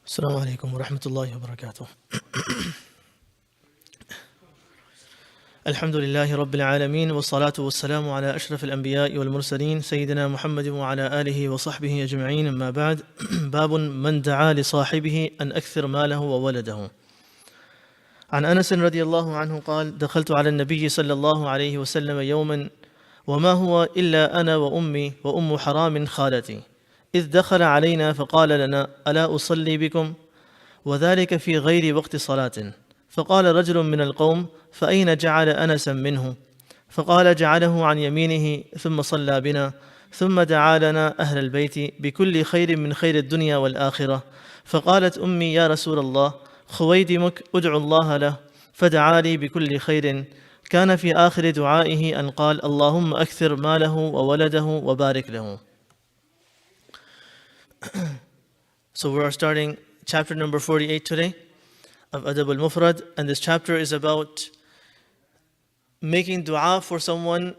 Assalamu alaikum wa rahmatullahi wa barakatuh. Alhamdulillahi Rabbil Alameen wa salatu wa salamu ala ashraf al-anbiya'i wal mursaleen Sayyidina Muhammadin wa ala alihi wa sahbihi ajma'een amma ba'd. Babun man da'a li sahibihi an akthir malahu wa waladahu. عن أنس رضي الله عنه قال دخلت على النبي صلى الله عليه وسلم يوما وما هو إلا أنا وأمي وأم حرام خالتي إذ دخل علينا فقال لنا ألا أصلي بكم وذلك في غير وقت صلاة فقال رجل من القوم فأين جعل أنسا منه فقال جعله عن يمينه ثم صلى بنا ثم دعا لنا أهل البيت بكل خير من خير الدنيا والآخرة فقالت أمي يا رسول الله خويدمك ادعو الله له فدعا لي بكل خير كان في آخر دعائه أن قال اللهم أكثر ماله وولده وبارك له. So we are starting chapter number 48 today of Adab Al Mufrad, and this chapter is about making dua for someone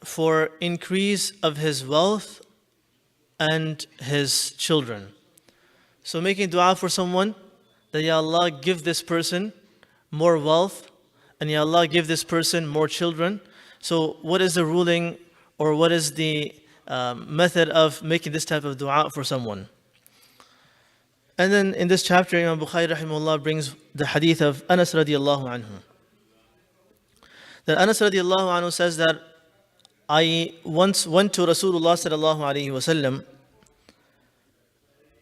for increase of his wealth and his children. So making dua for someone that Ya Allah give this person more wealth and Ya Allah give this person more children. So what is the ruling or what is the method of making this type of dua for someone? And then in this chapter, Imam Bukhari rahimahullah brings the hadith of Anas radiallahu anhu. That Anas radiallahu anhu says that I once went to Rasulullah sallallahu alayhi wa sallam.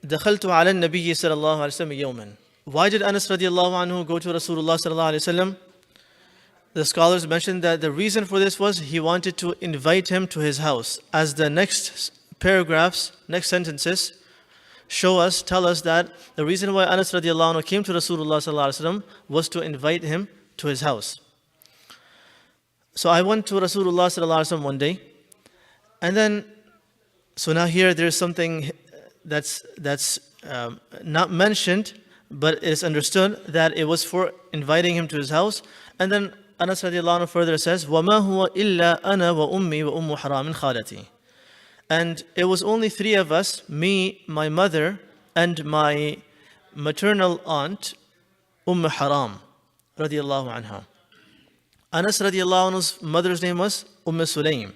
دخلت على النبي صلى الله عليه وسلم يوما. Why did Anas radiallahu anhu go to Rasulullah sallallahu alayhi wa sallam? The scholars mentioned that the reason for this was he wanted to invite him to his house. As the next paragraphs, next sentences tell us that the reason why Anas radiallahu anhu came to Rasulullah sallallahu alaihi wasallam was to invite him to his house. So I went to Rasulullah sallallahu alaihi wasallam one day, and then so now here there's something that's not mentioned, but it is understood that it was for inviting him to his house. And then Anas radiallahu anhu further says, وَمَا هُوَ إِلَّا أَنَا وَأُمِّي وَأُمُّ حَرَامٍ خَالَتِي. And it was only three of us, me, my mother, and my maternal aunt, Haram radiallahu anha. Anas radiallahu anhu's mother's name was Sulaym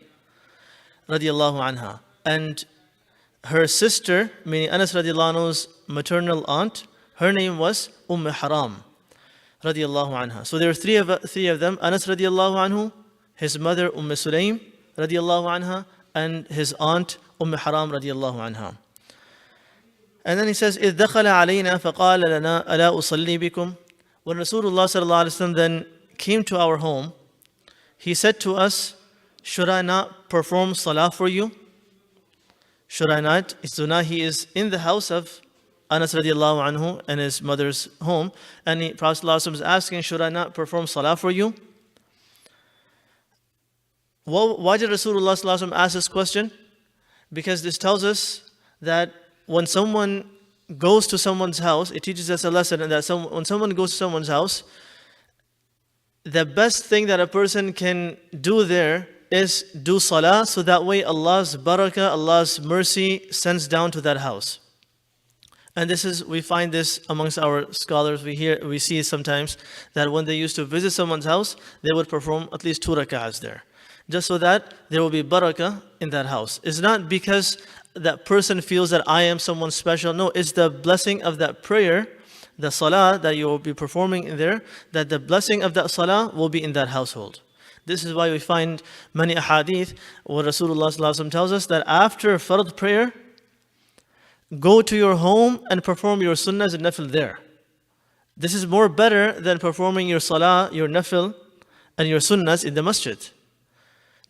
radiallahu anha. And her sister, meaning Anas radiallahu anhu's maternal aunt, her name was Haram radiallahu anha. So there were three of them, Anas radiallahu anhu, his mother Sulaym radiallahu anha, and his aunt Haram radiallahu anha. And then he says, إِذْ دَخَلَ عَلَيْنَا فَقَالَ لَنَا أَلَا أُصَلِّي بِكُمْ. When Rasulullah sallallahu alaihi wasallam then came to our home, he said to us, should I not perform salah for you? Should I not? So now he is in the house of Anas radiallahu anhu and his mother's home, and Prophet sallallahu alaihi wasallam is asking, should I not perform salah for you? Why did Rasulullah sallallahu alaihi wasallam ask this question? Because this tells us that when someone goes to someone's house, it teaches us a lesson that when someone goes to someone's house, the best thing that a person can do there is do salah, so that way Allah's barakah, Allah's mercy sends down to that house. And we find this amongst our scholars. We see sometimes that when they used to visit someone's house, they would perform at least 2 rak'ahs there, just so that there will be barakah in that house. It's not because that person feels that I am someone special. No, it's the blessing of that prayer, the salah that you will be performing in there, that the blessing of that salah will be in that household. This is why we find many ahadith where Rasulullah sallallahu alaihi wasallam tells us that after fard prayer, go to your home and perform your sunnahs and nafil there. This is more better than performing your salah, your nafil, and your sunnahs in the masjid.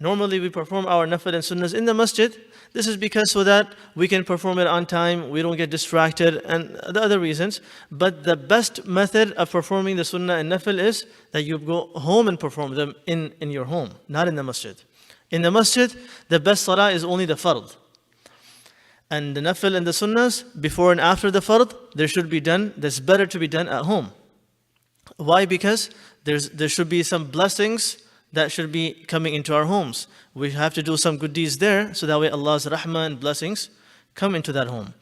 Normally we perform our nafil and sunnahs in the masjid. This is because so that we can perform it on time, we don't get distracted, and the other reasons. But the best method of performing the sunnah and nafil is that you go home and perform them in your home, not in the masjid. In the masjid, the best salah is only the fard. And the nafil and the sunnahs, before and after the fard, that's better to be done at home. Why? Because there should be some blessings that should be coming into our homes. We have to do some good deeds there, so that way Allah's rahmah and blessings come into that home.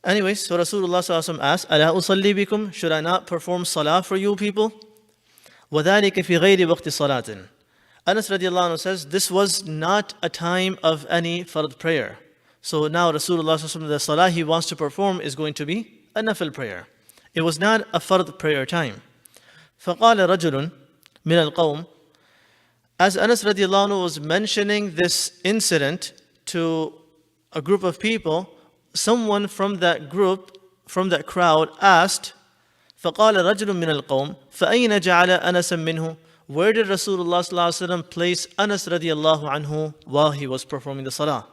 Anyways, so Rasulullah ﷺ asked, "Ala usalli bikum? Should I not perform salah for you people?" وَذَلِكَ فِي غَيْرِ وَقْتِ صَلَاةٍ. Anas radiallahu anhu says, this was not a time of any fard prayer. So now Rasulullah ﷺ, the salah he wants to perform is going to be a nafil prayer. It was not a fard prayer time. فَقَالَ رَجُلٌ مِنَ الْقَوْمِ. As Anas radiallahu anhu was mentioning this incident to a group of people, someone from that group, from that crowd asked, فَقَالَ رَجُلٌ مِنَ الْقَوْمِ فَأَيْنَ جَعَلَ أَنَسًا مِّنْهُ. Where did Rasulullah ﷺ place Anas radiallahu anhu while he was performing the salah?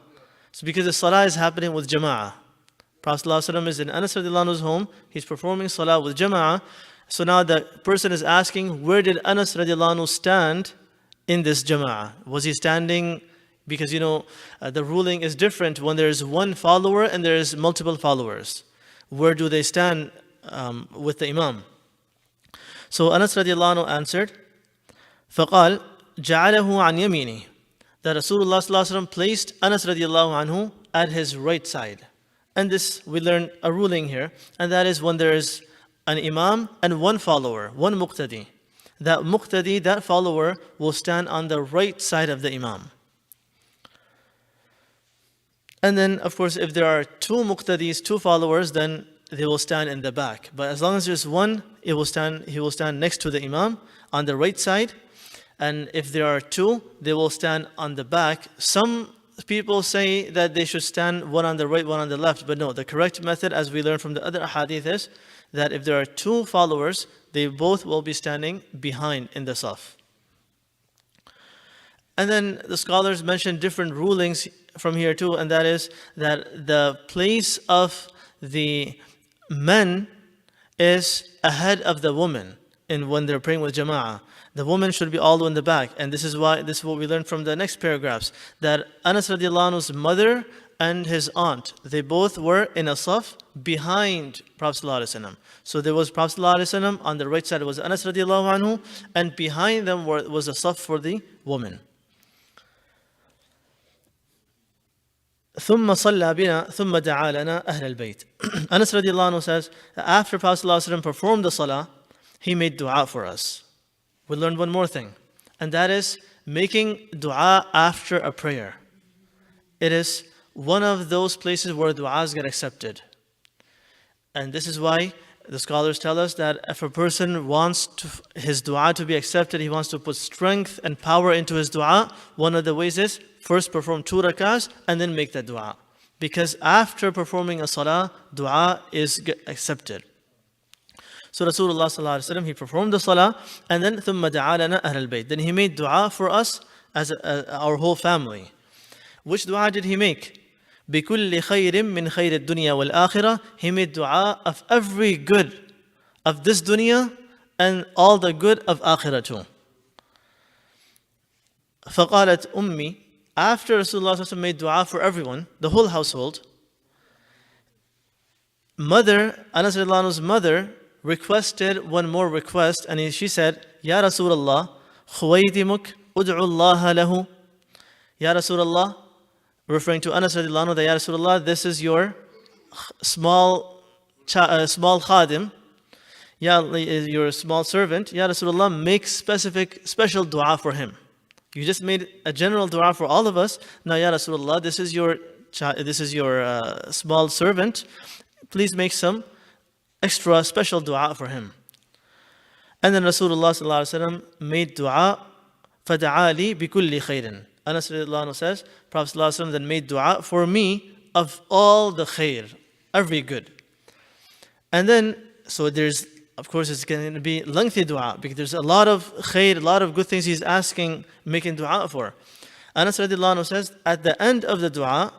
So because the salah is happening with jama'ah. Prophet ﷺ is in Anas radiallahu anhu's home, he's performing salah with jama'ah. So now the person is asking, where did Anas radiallahu anhu stand in this jama'ah? Was he standing, because the ruling is different when there is one follower and there is multiple followers. Where do they stand with the imam? So Anas radiallahu anhu answered, فَقَالْ جَعَلَهُ عَنْ يَمِينِهِ. That Rasulullah ﷺ placed Anas radiallahu anhu at his right side. And this, we learn a ruling here, and that is when there is an imam and one follower, one muqtadi. That muqtadi, that follower, will stand on the right side of the imam. And then, of course, if there are two muqtadis, two followers, then they will stand in the back. But as long as there's one, he will stand next to the imam on the right side. And if there are two, they will stand on the back. Some people say that they should stand one on the right, one on the left. But no, the correct method, as we learned from the other ahadith, is that if there are two followers, they both will be standing behind in the saf. And then the scholars mention different rulings from here too, and that is that the place of the men is ahead of the woman when they're praying with jama'ah. The woman should be all in the back. And this is what we learned from the next paragraphs, that Anas radiallahu anhu's mother and his aunt, they both were in a saf behind Prophet ﷺ. So there was Prophet ﷺ, on the right side was Anas radiallahu anhu, and behind them was a saf for the woman. ثم صلى بنا ثم دعا لنا أهل البيت. Anas radiallahu anhu says, after Prophet ﷺ performed the salah, he made dua for us. We learned one more thing, and that is making dua after a prayer. It is one of those places where du'as get accepted. And this is why the scholars tell us that if a person wants his dua to be accepted, he wants to put strength and power into his dua, one of the ways is first perform 2 rakahs and then make that dua. Because after performing a salah, dua is accepted. So Rasulullah ﷺ, he performed the salah, and then ثُمَّ دَعَا لَنَا أَهْلَ الْبَيْتِ. Then he made dua for us as our whole family. Which dua did he make? بِكُلِّ خَيْرٍ مِّنْ خَيْرِ الدُّنْيَا وَالْآخِرَةِ. He made dua of every good of this dunya and all the good of akhirah too. فَقَالَتْ أُمِّي. After Rasulullah ﷺ made dua for everyone, the whole household, Anas radiallahu anhu's mother, requested one more request, and she said, Ya Rasulullah, khuwaydimuk ud'u Allah lahu. Ya Rasulullah, referring to Anas radiallahu anhu, that Ya Rasulullah, this is your small khadim, your small servant. Ya Rasulullah, make special dua for him. You just made a general dua for all of us. Now Ya Rasulullah, this is your small servant. Please make some extra special dua for him. And then Rasulullah ﷺ made dua, فَدَعَا لِي بِكُلِّ خَيْرٍ. Anas radiallahu anhu says, Prophet ﷺ then made dua for me of all the khair, every good. And then, so there's of course, it's going to be lengthy dua because there's a lot of khair, a lot of good things he's asking, making dua for. Anas radiallahu anhu says, at the end of the dua,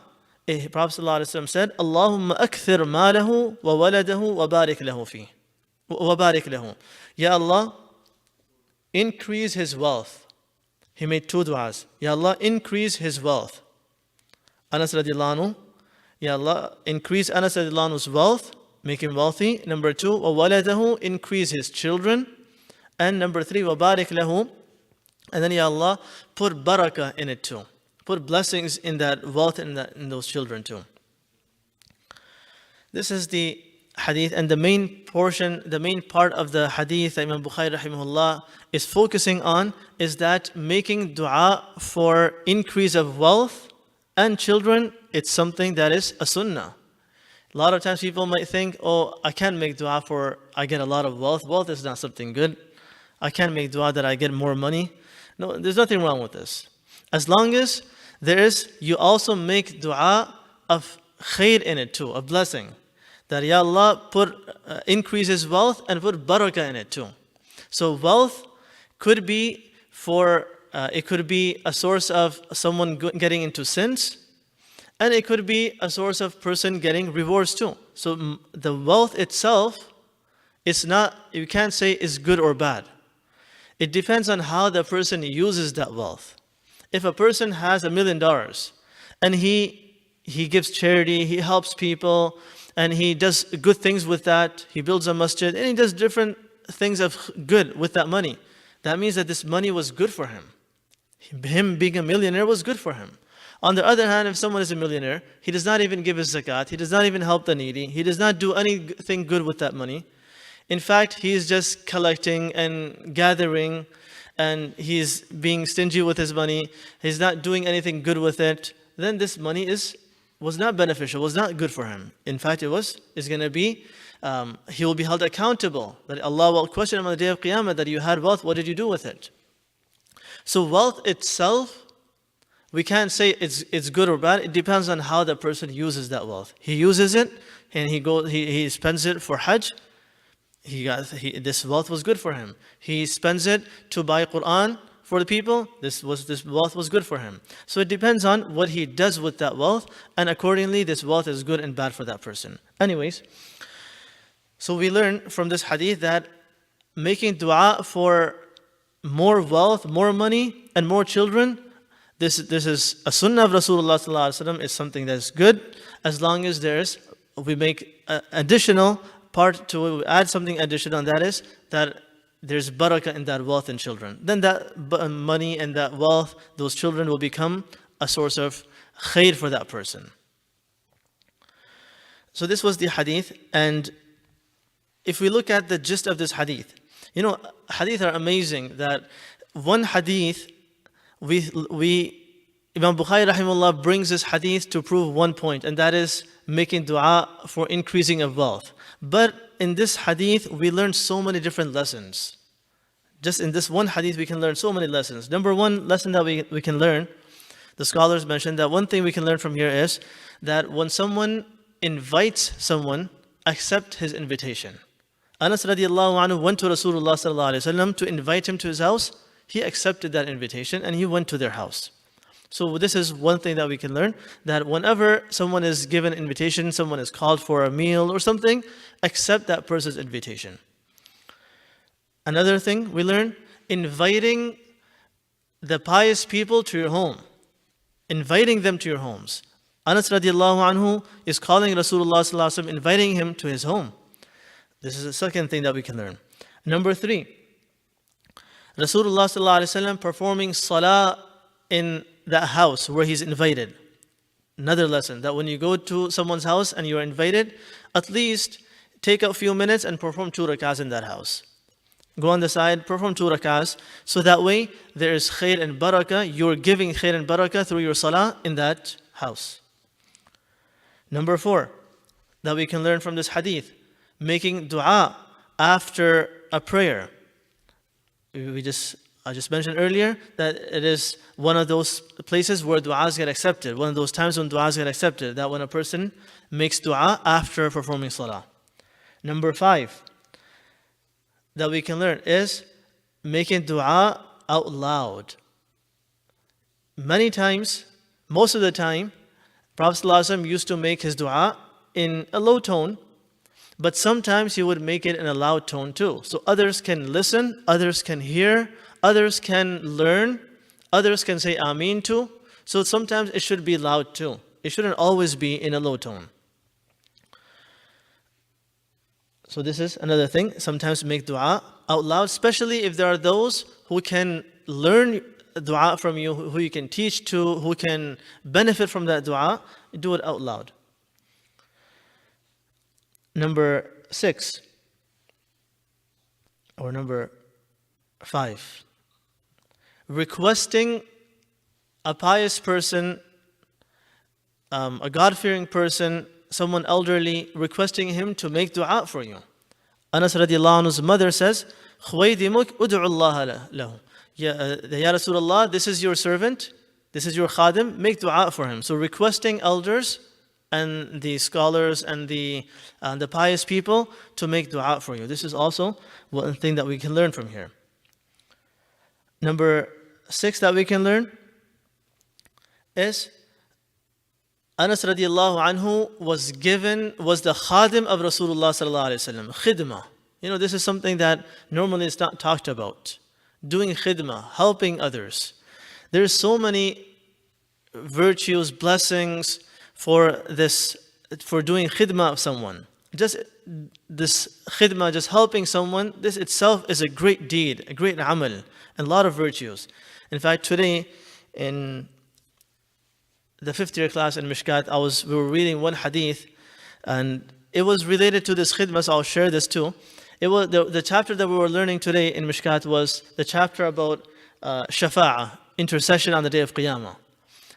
Prophet ﷺ said, Allahumma akthir malahu wa waladahu wa barik lahu fi. Wa barik lahu. Ya Allah, increase his wealth. He made two du'as. Ya Allah, increase his wealth. Anas radiallahu anhu, Ya Allah, increase Anas radiallahu anhu's wealth, make him wealthy. Number two, wa waladahu, increase his children. And number three, wa barik lahu. And then, Ya Allah, put barakah in it too. Put blessings in that wealth and in those children too. This is the hadith, and the main portion, the main part of the hadith that Imam Bukhari rahimahullah is focusing on is that making dua for increase of wealth and children, it's something that is a sunnah. A lot of times people might think, oh, I can't make dua for I get a lot of wealth. Wealth is not something good. I can't make dua that I get more money. No, there's nothing wrong with this. As long as you also make dua of khair in it too, of blessing. That Ya Allah increase his wealth and put barakah in it too. So wealth could be it could be a source of someone getting into sins, and it could be a source of person getting rewards too. So the wealth itself is not, you can't say is good or bad. It depends on how the person uses that wealth. If a person has $1 million and he gives charity, he helps people, and he does good things with that, he builds a masjid, and he does different things of good with that money, that means that this money was good for him. Him being a millionaire was good for him. On the other hand, if someone is a millionaire, he does not even give his zakat, he does not even help the needy, he does not do anything good with that money. In fact, he is just collecting and gathering, and he's being stingy with his money, he's not doing anything good with it, then this money was not beneficial, was not good for him. In fact, it's going to be, he will be held accountable. That Allah will question him on the day of Qiyamah that you had wealth, what did you do with it? So wealth itself, we can't say it's good or bad. It depends on how the person uses that wealth. He uses it and he spends it for Hajj. This wealth was good for him. He spends it to buy Quran for the people. This wealth was good for him. So it depends on what he does with that wealth, and accordingly this wealth is good and bad for that person. Anyways, so we learn from this hadith that making dua for more wealth, more money, and more children, this is a sunnah of Rasulullah sallallahu alaihi wasallam, is something that is good, as long as we make additional part to add something additional, and that is that there's barakah in that wealth and children. Then that money and that wealth, those children will become a source of khair for that person. So this was the hadith, and if we look at the gist of this hadith, hadith are amazing. That one hadith, Imam Bukhari rahimahullah brings this hadith to prove one point, and that is making dua for increasing of wealth. But in this hadith, we learn so many different lessons. Just in this one hadith, we can learn so many lessons. Number one lesson that we can learn, the scholars mentioned that one thing we can learn from here is that when someone invites someone, accept his invitation. Anas radiallahu anhu went to Rasulullah sallallahu alaihi wasallam to invite him to his house. He accepted that invitation and he went to their house. So this is one thing that we can learn, that whenever someone is given an invitation, someone is called for a meal or something, accept that person's invitation. Another thing we learn, inviting the pious people to your home. Inviting them to your homes. Anas radiallahu anhu is calling Rasulullah sallallahu alaihi wasallam, inviting him to his home. This is the second thing that we can learn. Number three, Rasulullah sallallahu alaihi wasallam performing salah in that house where he's invited. Another lesson, that when you go to someone's house and you're invited, at least take a few minutes and perform 2 rakahs in that house. Go on the side, perform 2 rakahs, so that way there is khair and barakah. You're giving khair and barakah through your salah in that house. Number 4, that we can learn from this hadith, making dua after a prayer. I just mentioned earlier that it is one of those places where du'as get accepted, one of those times when du'as get accepted, that when a person makes dua after performing salah. Number 5, that we can learn is making dua out loud. Many times, most of the time, Prophet ﷺ used to make his dua in a low tone, but sometimes he would make it in a loud tone too. So others can listen, others can hear, others can learn, others can say Ameen too. So sometimes it should be loud too. It shouldn't always be in a low tone. So this is another thing. Sometimes make dua out loud, especially if there are those who can learn dua from you, who you can teach to, who can benefit from that dua. Do it out loud. Number 6 or number 5, requesting a pious person, a God-fearing person, someone elderly, requesting him to make dua for you. Anas radiallahu anhu's mother says, "Khwaydimuk ud'u Allah lahu." Ya Rasulullah, this is your servant, this is your khadim, make dua for him. So requesting elders and the scholars and the pious people to make dua for you. This is also one thing that we can learn from here. Number 6 that we can learn is Anas radiallahu anhu was the khadim of Rasulullah sallallahu alayhi wa sallam. Khidmah. This is something that normally is not talked about. Doing khidmah, helping others. There's so many virtues, blessings for doing khidmah of someone. Just this khidmah, just helping someone, this itself is a great deed, a great amal, and a lot of virtues. In fact, today in the 5th year class in Mishkat, we were reading one hadith, and it was related to this khidmah, so I'll share this too. It was the chapter that we were learning today in Mishkat was the chapter about shafa'ah, intercession on the day of Qiyamah.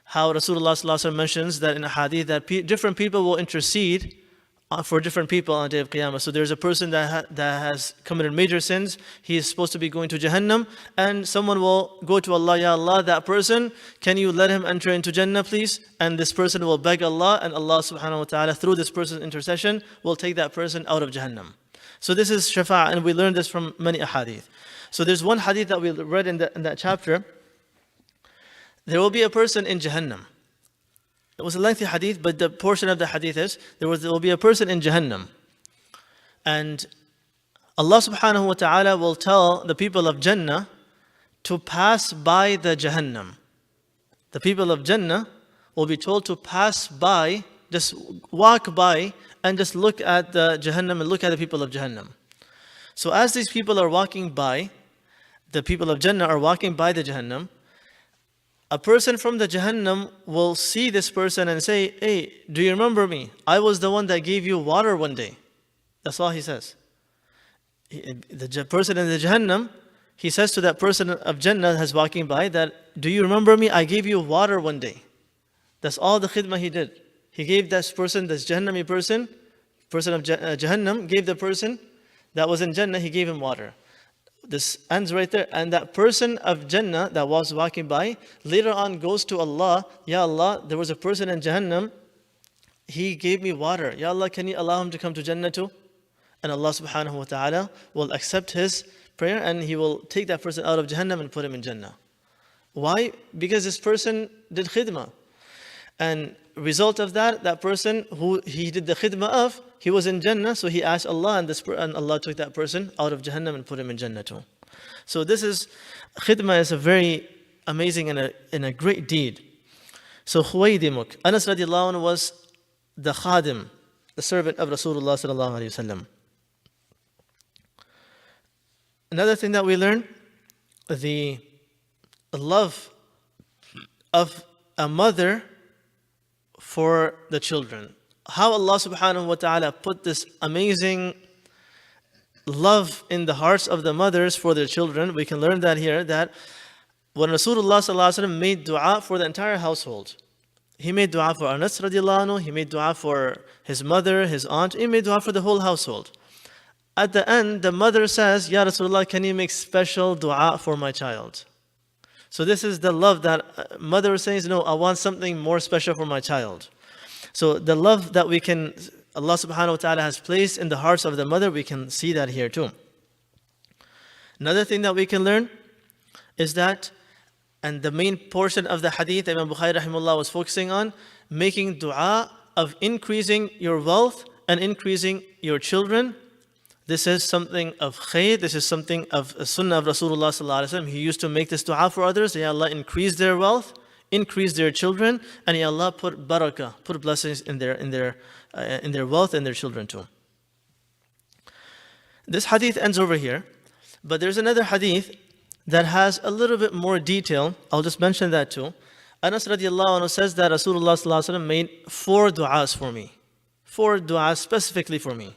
How Rasulullah ﷺ mentions that in a hadith that different people will intercede for different people on the day of Qiyamah. So there's a person that has committed major sins. He is supposed to be going to Jahannam, and someone will go to Allah, Ya Allah, that person, can you let him enter into Jannah, please? And this person will beg Allah, and Allah subhanahu wa ta'ala, through this person's intercession, will take that person out of Jahannam. So this is shafa'ah, and we learned this from many ahadith. So there's one hadith that we read in that chapter. There will be a person in Jahannam. It was a lengthy hadith, but the portion of the hadith is, there will be a person in Jahannam. And Allah subhanahu wa ta'ala will tell the people of Jannah to pass by the Jahannam. The people of Jannah will be told to pass by, just walk by, and just look at the Jahannam and look at the people of Jahannam. So as these people are walking by, the people of Jannah are walking by the Jahannam, a person from the Jahannam will see this person and say, "Hey, do you remember me? I was the one that gave you water one day." That's all he says. The person in the Jahannam, he says to that person of Jannah that's walking by that, "Do you remember me? I gave you water one day." That's all the khidmah he did. He gave this person, this Jahannami person of Jahannam, gave the person that was in Jannah, he gave him water. This ends right there. And that person of Jannah that was walking by, later on goes to Allah, "Ya Allah, there was a person in Jahannam, he gave me water. Ya Allah, can you allow him to come to Jannah too?" And Allah subhanahu wa ta'ala will accept his prayer, and he will take that person out of Jahannam and put him in Jannah. Why? Because this person did khidmah. And result of that person who he did the khidmah of, he was in Jannah, so he asked Allah, and Allah took that person out of Jahannam and put him in Jannah too. So khidmah is a very amazing and a great deed. So Khuwaydimuk, Anas radiallahu anhu was the khadim, the servant of Rasulullah sallallahu alayhi wa sallam. Another thing that we learn, the love of a mother for the children. How Allah subhanahu wa ta'ala put this amazing love in the hearts of the mothers for their children. We can learn that here, that when Rasulullah sallallahu alaihi wasallam made dua for the entire household, he made dua for Anas radiallahu anhu, he made dua for his mother, his aunt, he made dua for the whole household. At the end, the mother says, "Ya Rasulullah, can you make special dua for my child?" So this is the love that mother says, "No, I want something more special for my child." So the love that Allah subhanahu wa ta'ala has placed in the hearts of the mother, we can see that here too. Another thing that we can learn is that, and the main portion of the hadith Imam Bukhari rahimahullah was focusing on, making dua of increasing your wealth and increasing your children. This is something of khair, this is something of a sunnah of Rasulullah sallallahu alaihi wasallam. He used to make this dua for others. Ya Allah, increase their wealth, increase their children, and Ya Allah, put barakah, put blessings in their wealth and their children too. This hadith ends over here, but there's another hadith that has a little bit more detail. I'll just mention that too. Anas radiallahu anhu says that Rasulullah sallallahu alaihi wasallam made 4 du'as for me. 4 du'as specifically for me.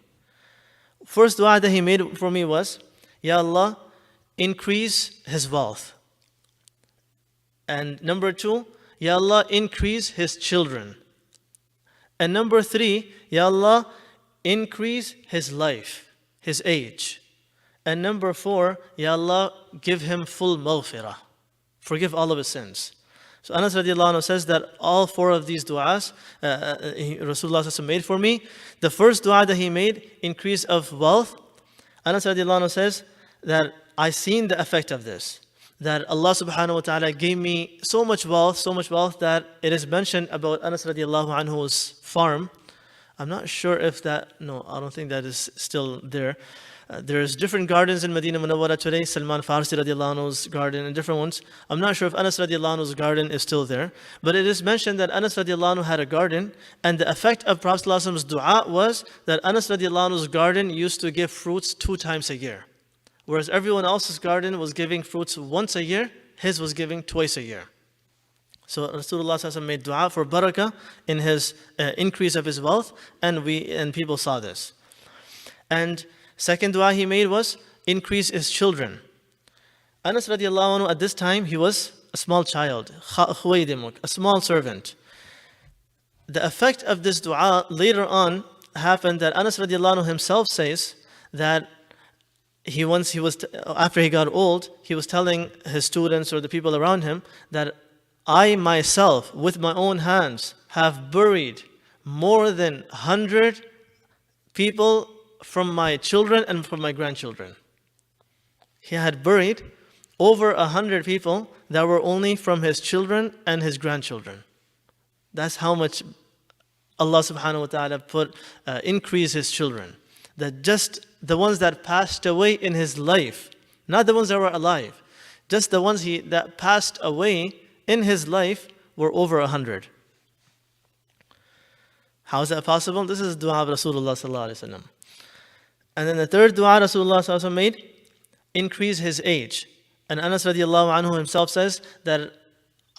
First dua that he made for me was, Ya Allah, increase his wealth. And number 2, Ya Allah, increase his children. And number 3, Ya Allah, increase his life, his age. And number 4, Ya Allah, give him full maghfirah. Forgive all of his sins. So Anas radiallahu anhu says that all 4 of these du'as Rasulullah made for me. The first dua that he made, increase of wealth. Anas radiallahu anhu says that I seen the effect of this. That Allah subhanahu wa ta'ala gave me so much wealth that it is mentioned about Anas radiallahu anhu's farm. I'm not sure if that, no, I don't think that is still there. There's different gardens in Medina Munawwara today, Salman Farsi radiallahu anhu's garden and different ones. I'm not sure if Anas radiallahu anhu's garden is still there, but it is mentioned that Anas radiallahu anhu had a garden, and the effect of Prophet ﷺ's dua was that Anas radiallahu anhu's garden used to give fruits 2 times a year. Whereas everyone else's garden was giving fruits once a year, his was giving twice a year. So Rasulullah ﷺ made dua for barakah in his increase of his wealth, and people saw this. And second dua he made was increase his children. Anas radiallahu anhu at this time, he was a small child, a small servant. The effect of this dua later on happened that Anas radiallahu anhu himself says that after he got old, he was telling his students or the people around him that I myself, with my own hands, have buried more than 100 people from my children and from my grandchildren. He had buried over 100 people that were only from his children and his grandchildren. That's how much Allah subhanahu wa ta'ala increase his children. That just the ones that passed away in his life, not the ones that were alive, just the ones that passed away in his life were over 100. How is that possible? This is dua of Rasulullah sallallahu alaihi wasallam. And then the third dua Rasulullah sallallahu alaihi wasallam made, increase his age. And Anas radiallahu anhu himself says that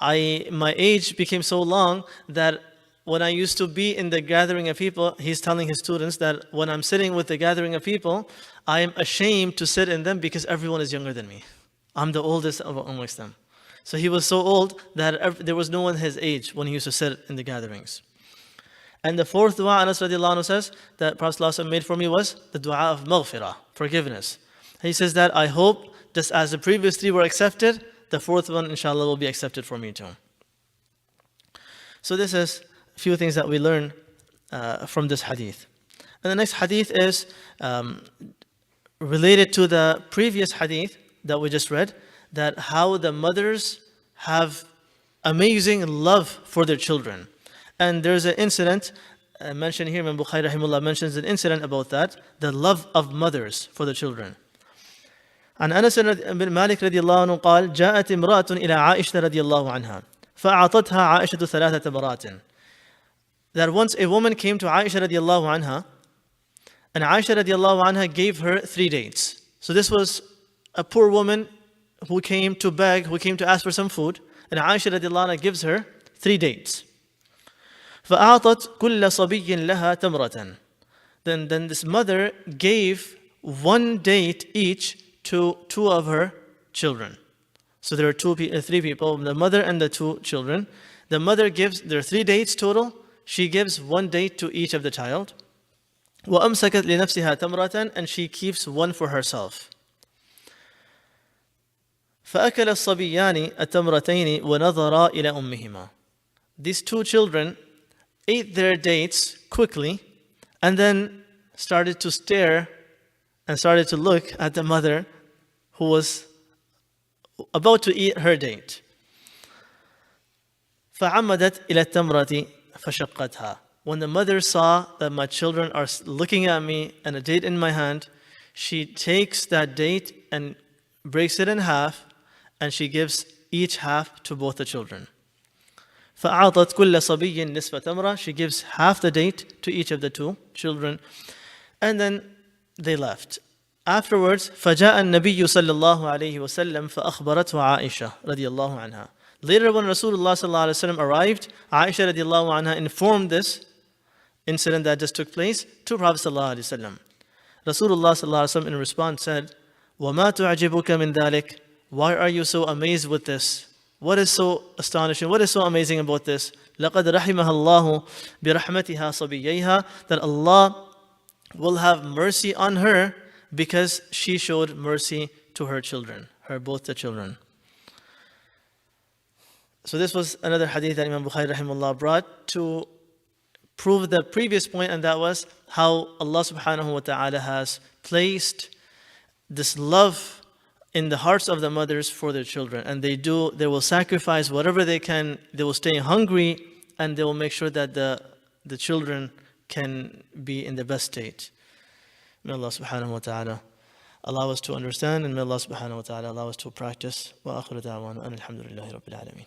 my age became so long that when I used to be in the gathering of people, he's telling his students that when I'm sitting with the gathering of people, I am ashamed to sit in them because everyone is younger than me. I'm the oldest amongst them. So he was so old that there was no one his age when he used to sit in the gatherings. And the fourth dua Anas radiallahu anhu says that Prophet ﷺ made for me was the dua of maghfirah, forgiveness. He says that I hope just as the previous 3 were accepted, the fourth one inshallah will be accepted for me too. So this is a few things that we learn from this hadith. And the next hadith is related to the previous hadith that we just read, that how the mothers have amazing love for their children. And there's an incident mentioned here, Imam Bukhari rahimahullah mentions an incident about that, the love of mothers for the children. عن أنس بن مالك رضي الله عنه قال جاءت امرأة إلى عائشة رضي الله عنها فأعطتها عائشة 3 تمرات. That once a woman came to Aisha رضي الله عنها, and Aisha رضي الله عنها gave her 3 dates. So this was a poor woman who came to beg, who came to ask for some food, and Aisha رضي الله عنها gives her 3 dates. فأعطت كل صبي لها تمرة. Then this mother gave 1 date each to 2 of her children. So there are 3 people, the mother and the 2 children. The mother gives, there are 3 dates total. She gives 1 date to each of the child. وأمسكت لنفسها تمرة, and she keeps 1 for herself. فأكل الصبيان التمرتين ونظرا إلى أمهما. These 2 children ate their dates quickly and then started to stare and started to look at the mother who was about to eat her date. فعمدت إلى التمرة فشقتها. When the mother saw that my children are looking at me and a date in my hand, she takes that date and breaks it in half, and she gives each half to both the children. فأعطت كل صبي نصف تمرة. She gives half the date to each of the two children, and then they left. Afterwards, فجاء النبي صلى الله عليه وسلم فأخبرته عائشة رضي الله عنها. Later, when Rasulullah sallallahu alaihi wasallam arrived, Aisha radiallahu anha informed this incident that just took place to Prophet sallallahu alaihi wasallam. Rasulullah sallallahu alaihi wasallam in response said, وَمَا تُعْجِبُكَ مِنْ ذَلِكَ? Why are you so amazed with this? What is so astonishing? What is so amazing about this? لَقَدْ رَحِمَهَا اللَّهُ بِرَحْمَتِهَا صَبِيَّيْهَا. That Allah will have mercy on her because she showed mercy to her children, both the children. So this was another hadith that Imam Bukhari rahimahullah brought to prove the previous point, and that was how Allah subhanahu wa ta'ala has placed this love in the hearts of the mothers for their children. And they will sacrifice whatever they can, they will stay hungry, and they will make sure that the children can be in the best state. May Allah subhanahu wa ta'ala allow us to understand, and may Allah subhanahu wa ta'ala allow us to practice. Wa akhiru da'wana alhamdulillahi rabbil alameen.